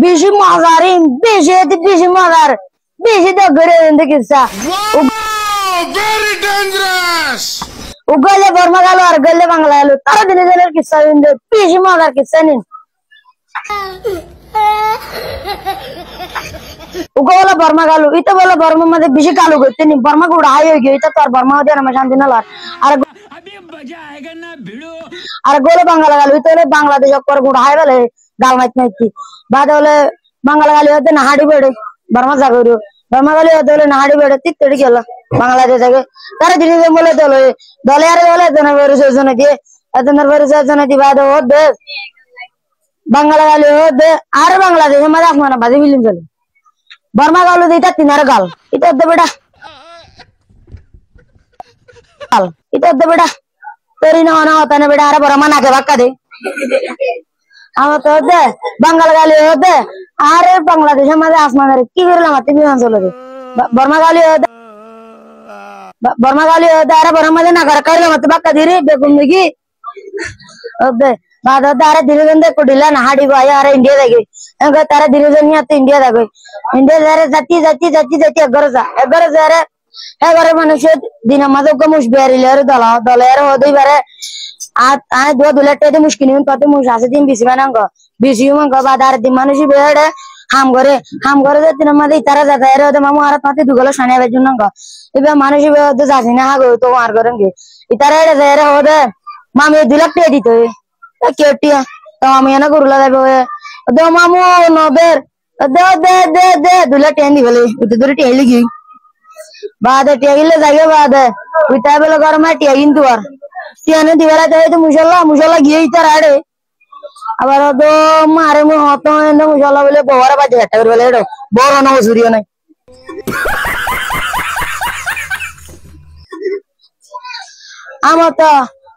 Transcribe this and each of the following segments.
বেশি মজার বেশি মজার বেশি তো ঘুরে কিসা very dangerous উগলে বর্মা গেল আর গেলে বাংলা গেল তারা দিনে দিনের কিসা বেশি মজার কিসা নিন উগলে বর্মা গেল এটা বলে বর্মার মধ্যে বেশি কালো করতে নি বর্মা গুড়া হাই হয়ে গিয়ে এটা তো আর বর্মা দিয়ে আমার শান্তি না লার আর গোলে বাংলা গেল এটা হলে বাংলাদেশ পর গুড়া হাই বলে গাল মাইত নাইতি বাদ হলে বাংলা গালি হতে না হাড়ি বেড়ে বর্মা জাগর বর্মা গালি হতে হলে না হাড়ি বেড়ে তিত্তড়ি গেল বাংলাদেশ থেকে তারা দিনে বলে দলে দলে আর বলে জনে বেরোজনে দিয়ে এজনের বেরোজনে দিয়ে বাদ হতে বাংলা গালি হতে আর বাংলাদেশের মধ্যে আসমানা বাজি ফিল্ম চলে বর্মা গাল এটা তিনার গাল এটা হতে বেটা গাল এটা হতে বেটা তোরি না না হতা না বেটা আরে বর্মা নাকে বাক্কা দে আমার তো হতে বাংলা গালি হতে আরে বাংলাদেশের মধ্যে আসমানের কি করলাম তুমি অঞ্চলে বর্মা গালি হতে আরে বর্মা মধ্যে না করে করলাম বাক্কা দিরে বেগুন দেখি হতে बाद तारा दिनजन दे कुडिला ना हाडी बाया अरे इंडिया देगे एंगा तारा दिनजन नि आते इंडिया देगे इंडिया जरे जाती अगर जरे अगर मनुष्य दिन मदो को मुश बेरिलेर दलेर होदई बारे आ दो दुलटे दे मुश्किल उन तते मुश आसे दिन बिसिबानांग बिसियुम ग बादार दिन मनुष्य बेडे हाम करे दे दिन मदे तारा जाता रे दे मामू आरा तते दुगलो शाने बेजुनंग इबे मनुष्य बेडे जासिना हागो तो मार करेंगे इतारे जरे होदे मामे दुलटे दितो केटिया तो मामी ना गुरुला दे दो मामू नो बेर दे दुला टेंदी बोले उते दूर टेली की बाद टेगिले जागे बाद उता बेलो घर में टेगिन दुआर टियाने दिवाला तो मुशाल्ला गिए इतर आड़े আবার দো মারে মু হতো এনে মুশাল্লা বলে বড় বাজে একটা করে বলে এডো বড় না সুরিও নাই আমতো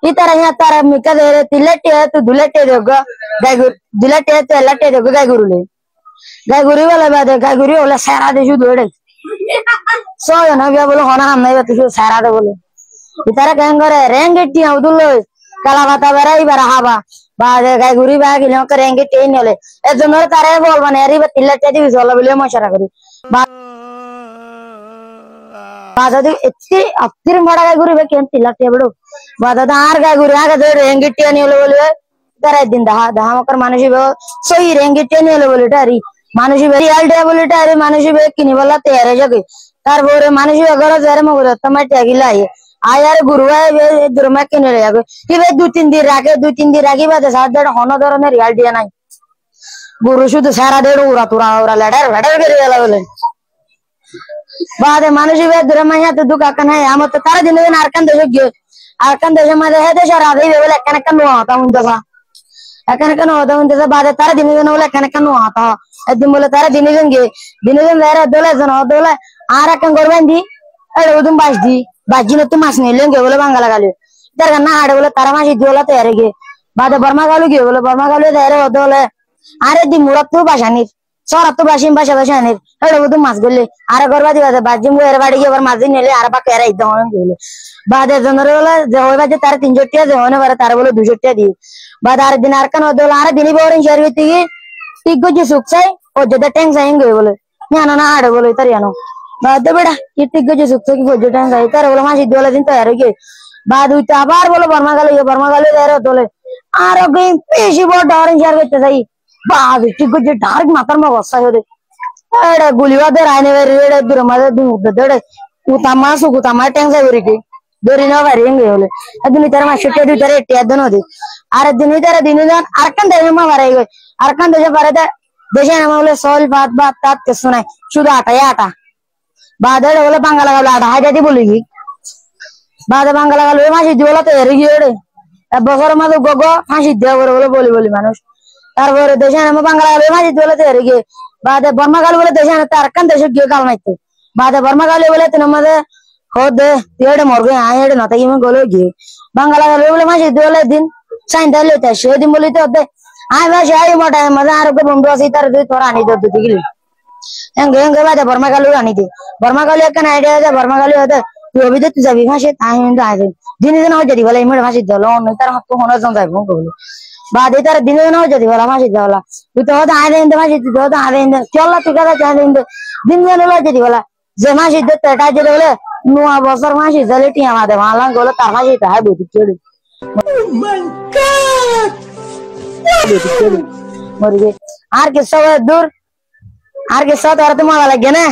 इतारा यहाँ तारा मिका दे रे तिलटे तो दुलटे देगा गायगुर दुलटे तो लटे देगा गायगुरुले गायगुरी वाला बात है गायगुरी वाला सारा देशु दोड़े सो ना क्या बोलो होना हम नहीं तो सारा दे बोले इतारा कहें करे रेंगे टी अब्दुल्लो कला बाता बरा ही बरा हाबा बाद गायगुरी बाग इल्लो करेंगे टी नेले ए जनर तारे बोल बने री तिलटे दी विजोला बोले मशरा करी बादा इतनी अक्तिर मड़ा गायगुरी बे केन तिलटे बड़ो बादा आर गायगुरी आगे दे रेंगिटी ने बोले तारे दिन दहा मकर मानुषी बे सोई रेंगिटी ने बोले टारी मानुषी बे रियल्टी बोले टारी मानुषी बे किनी बोला तेरे जगे तार बोरे मानुषी अगर जरे मगर टमाटे गिलाई आयार गुरुवाय बे दुरमा किने रे आगे कि बे दो तीन दिन रागे बाद सात डेढ़ होनो धरने रियल्टी নাই गुरु शुद्ध सारा डेढ़ उरा लड़ार करे बोले बाद मानुषी बे दुरमा यहाँ तो दुका कन है हम तो तारा दिन आरकन देश गयो आरकन देश मध्ये हे देश राधे वेले कनकन होता उंदसा कनकन होता उंदसा बाद तारा दिन वेले कनकन होता अदि मोले तारा दिन वेरे दोले आरकन गोरबंदी एडो उदुम बाजी न तुम मासने लेंगे बोले बांगला गाले इधर गन्ना हाड़े बोले तारा मासी दोला तैयार गे बाद बर्मा गालू गयो बोले बर्मा गालू तैयार दोले आरे दि मुरत तो भाषानी सोरा तो भाषिम भाषानी एडो उदुम मास गोले आरे गोरबादी बाद बाजी मुएर बाड़ी के बर माजी नेले आरे बा केरा इदन गेले बाद जनरे बोले जे होय बाजे तारे 3 जोटिया जे होने बारे तारे बोले 2 जोटिया दी बाद आरे दिन आरकन दोला आरे दिनी बोरिन शरीती की टिगो जे सुखसाई ओ जदा टैंक जाएंगे बोले न्याना ना आड़े बोले तरियानो बाद बेटा ये टिगो जे सुखसाई की बोजो टैंक जाई तारे बोले मासी दोला दिन तैयार हो बाद उता बार बोले बर्मा गाले तैयार दोले आरे गई पेशी बो डॉरिन शहर के जाई बाद टिगो जे डार्क मातर में वसा हो दे एड़े गुलिवा दे राने वे रेड़े दूर मदे दू दड़े उता टैंक जाई वरी के दोरी ना वारी हेंगे बोले अदुनी तेरा मा छटे दु तेरे टे दनो दे आरे दिन जान अरकन देश में मारे गए अरकन देश पर देश में बोले सोल बात तात के सुनाई शुद्ध आटा बाद बोले बांगला गाला आटा जाती बोलेगी बाद बांगला गाला मासी दिवला तो हेरी गेड़े अब बसर मा तो गोगो फांसी दे बोले बोली मानुष तार बोले देश में बांगला गाला मासी दिवला तो हेरी गे बाद बर्मा गाल बोले देश में अरकन देश गे गाल नहीं बाद बर्मा गाले बोले तो नमदे होदे तेरे मोरगे आएड़े ना ताकि मैं गोलोगी बांगला गाले बोले मासी दोले दिन साइन दले ता शेदी बोली तो होदे आय मैं शाही मोटा मजा आरो को बंदो सी तर दे थोड़ा नहीं दो दिगली एंगे बाद बर्मा गाले आनी थी बर्मा गाले का आईडिया है बर्मा गाले होदे तू अभी तो तू जब भाषे आए दिन हो जदी बोले इमड़ भाषे दलो नहीं तर तो होना जाए बोले বাদে তার দিনে দিনে যদি বলা মাসি বলা তুই তো হতে আয় দিন মাসি তুই তো আয় দিন চল তুই কথা চাই দিন দিন দিন যদি বলা যে মাসি দিতে এটা যদি বলে নোয়া বছর মাসি জলে টি আমাদের মালা গেলো তার মাসি তো হয় বুঝি চলি আর কি সব দূর আর কি সব আর তো মজা লাগে না